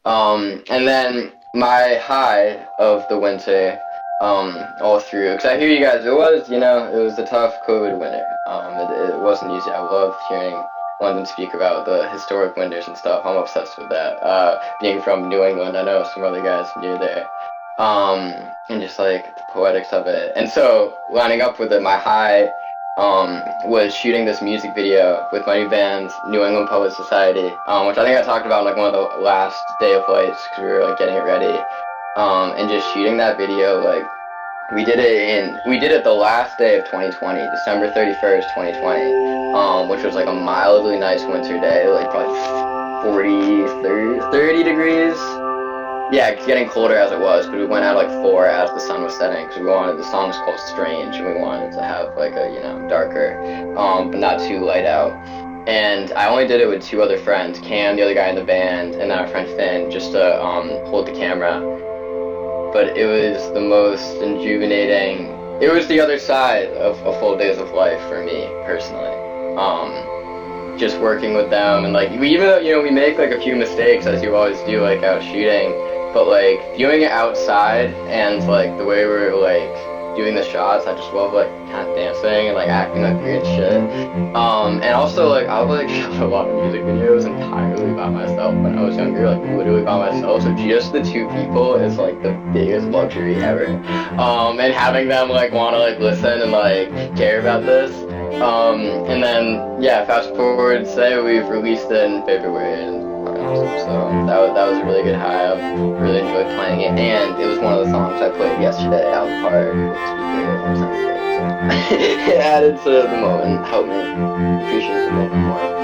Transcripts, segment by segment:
And then my high of the winter, all through, because I hear you guys, it was a tough COVID winter. It wasn't easy. I loved hearing London speak about the historic winters and stuff. I'm obsessed with that. Being from New England, I know some other guys near there. And just like the poetics of it. And so lining up with it, my high was shooting this music video with my new band, New England Poet Society, which I think I talked about in like one of the last day of flights because we were like getting it ready, and just shooting that video. Like we did it the last day of 2020, December 31st, 2020, which was like a mildly nice winter day, like probably 30 degrees. Yeah, it's getting colder as it was, but we went out like 4 as the sun was setting because we wanted the song was called Strange, and we wanted to have like a darker, but not too light out. And I only did it with two other friends, Cam, the other guy in the band, and then our friend Finn, just to hold the camera. But it was the most rejuvenating. It was the other side of a full days of life for me personally. Just working with them and like even though we make like a few mistakes as you always do like out shooting, but like doing it outside and like the way we're like doing the shots, I just love like kind of dancing and like acting like weird shit. And also like I would like shot a lot of music videos entirely by myself when I was younger, like literally by myself. So just the two people is like the biggest luxury ever. And having them like want to like listen and like care about this. And then yeah, fast forward, say we've released it in February, and awesome. So that was a really good high. I really enjoyed playing it, and it was one of the songs I played yesterday out in the park with the speaker. So it added to the moment, helped me appreciate the moment more.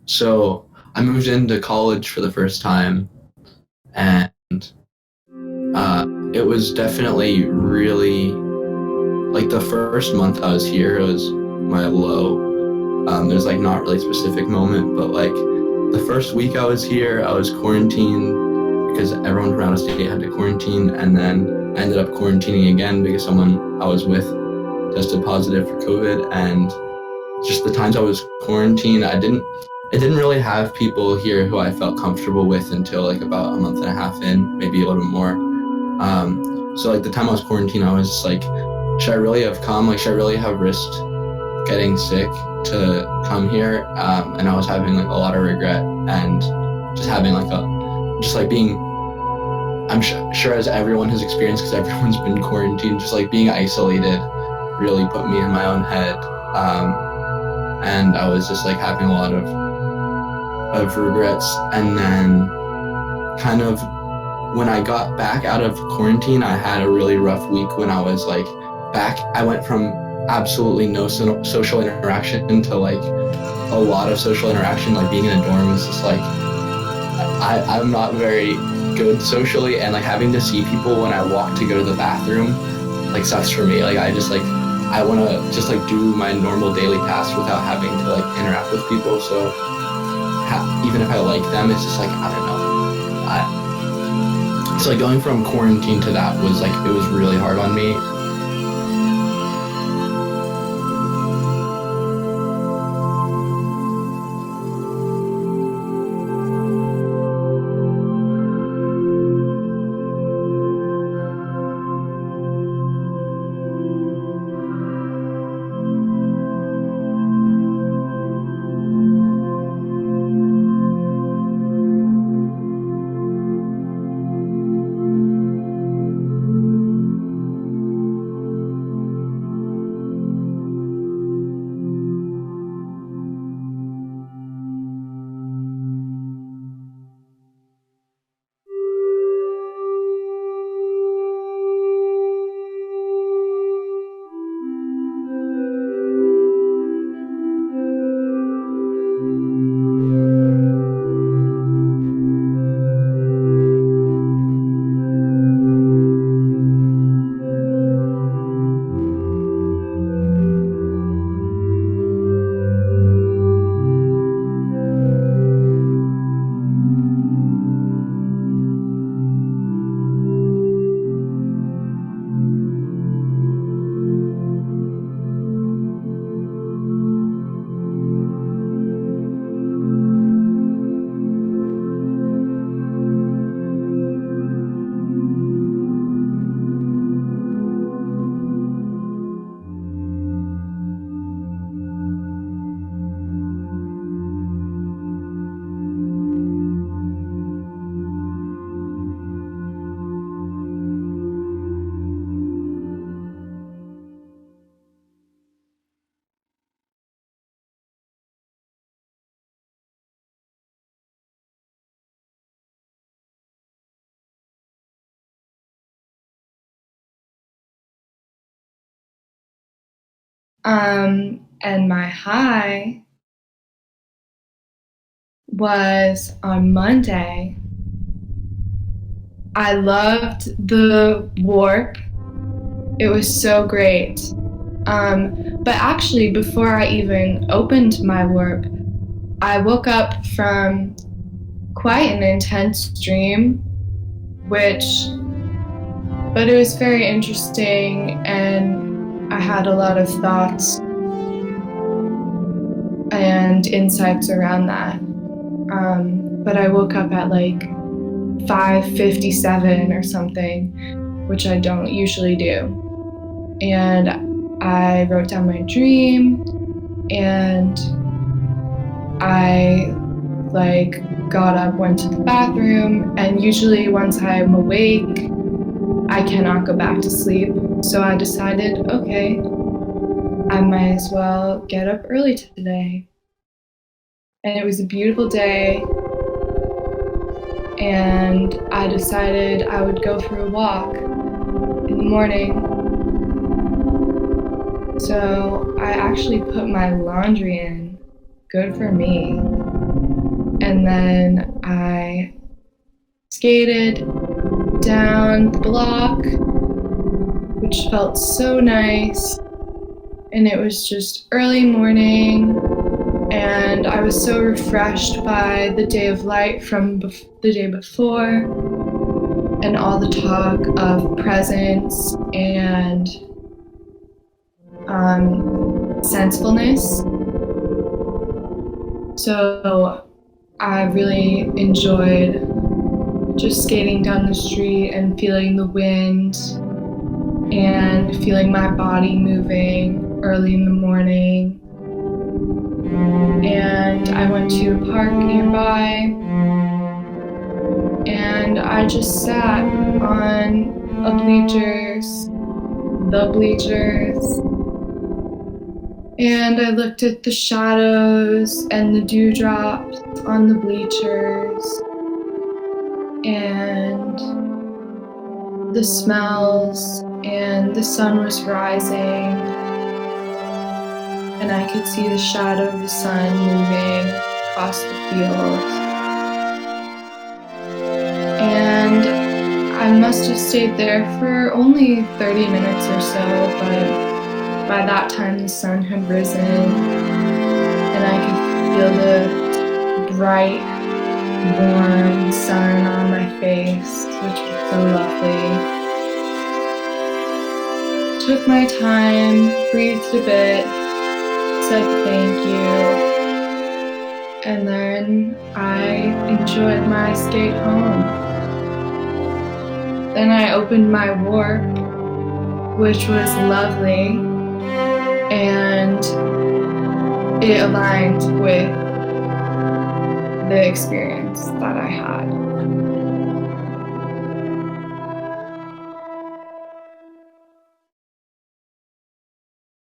So I moved into college for the first time, and it was definitely really like the first month I was here was my low. There's like not really a specific moment, but like the first week I was here, I was quarantined because everyone from out of state had to quarantine, and then I ended up quarantining again because someone I was with tested positive for COVID. And just the times I was quarantined, I didn't really have people here who I felt comfortable with until like about a month and a half in, maybe a little bit more. So like the time I was quarantined, I was just like, should I really have come? Like, should I really have risked getting sick to come here? And I was having like a lot of regret and just having like just like being, I'm sure as everyone has experienced, because everyone's been quarantined, just like being isolated really put me in my own head. And I was just like having a lot of regrets. And then kind of when I got back out of quarantine, I had a really rough week when I was like back. I went from absolutely no social interaction to like a lot of social interaction. Like being in a dorm was just like, I'm not very good socially, and like having to see people when I walk to go to the bathroom like sucks for me. Like I just like I want to just like do my normal daily tasks without having to like interact with people. So even if I like them, it's just like, I don't know. So like going from quarantine to that was like, it was really hard on me. And my high was on Monday. I loved the warp. It was so great. But actually, before I even opened my warp, I woke up from quite an intense dream, but it was very interesting, and I had a lot of thoughts and insights around that. But I woke up at like 5:57 or something, which I don't usually do. And I wrote down my dream, and I like got up, went to the bathroom, and usually once I'm awake, I cannot go back to sleep. So I decided, okay, I might as well get up early today. And it was a beautiful day, and I decided I would go for a walk in the morning. So I actually put my laundry in. Good for me. And then I skated down the block, which felt so nice. And it was just early morning, and I was so refreshed by the day of light from the day before, and all the talk of presence and sensefulness. So I really enjoyed just skating down the street and feeling the wind and feeling my body moving early in the morning. And I went to a park nearby, and I just sat on the bleachers, and I looked at the shadows and the dewdrops on the bleachers and the smells, and the sun was rising, and I could see the shadow of the sun moving across the field. And I must have stayed there for only 30 minutes or so, but by that time the sun had risen and I could feel the bright, warm sun on my face, which was so lovely. Took my time, breathed a bit, said thank you, and then I enjoyed my skate home. Then I opened my warp, which was lovely, and it aligned with the experience that I had.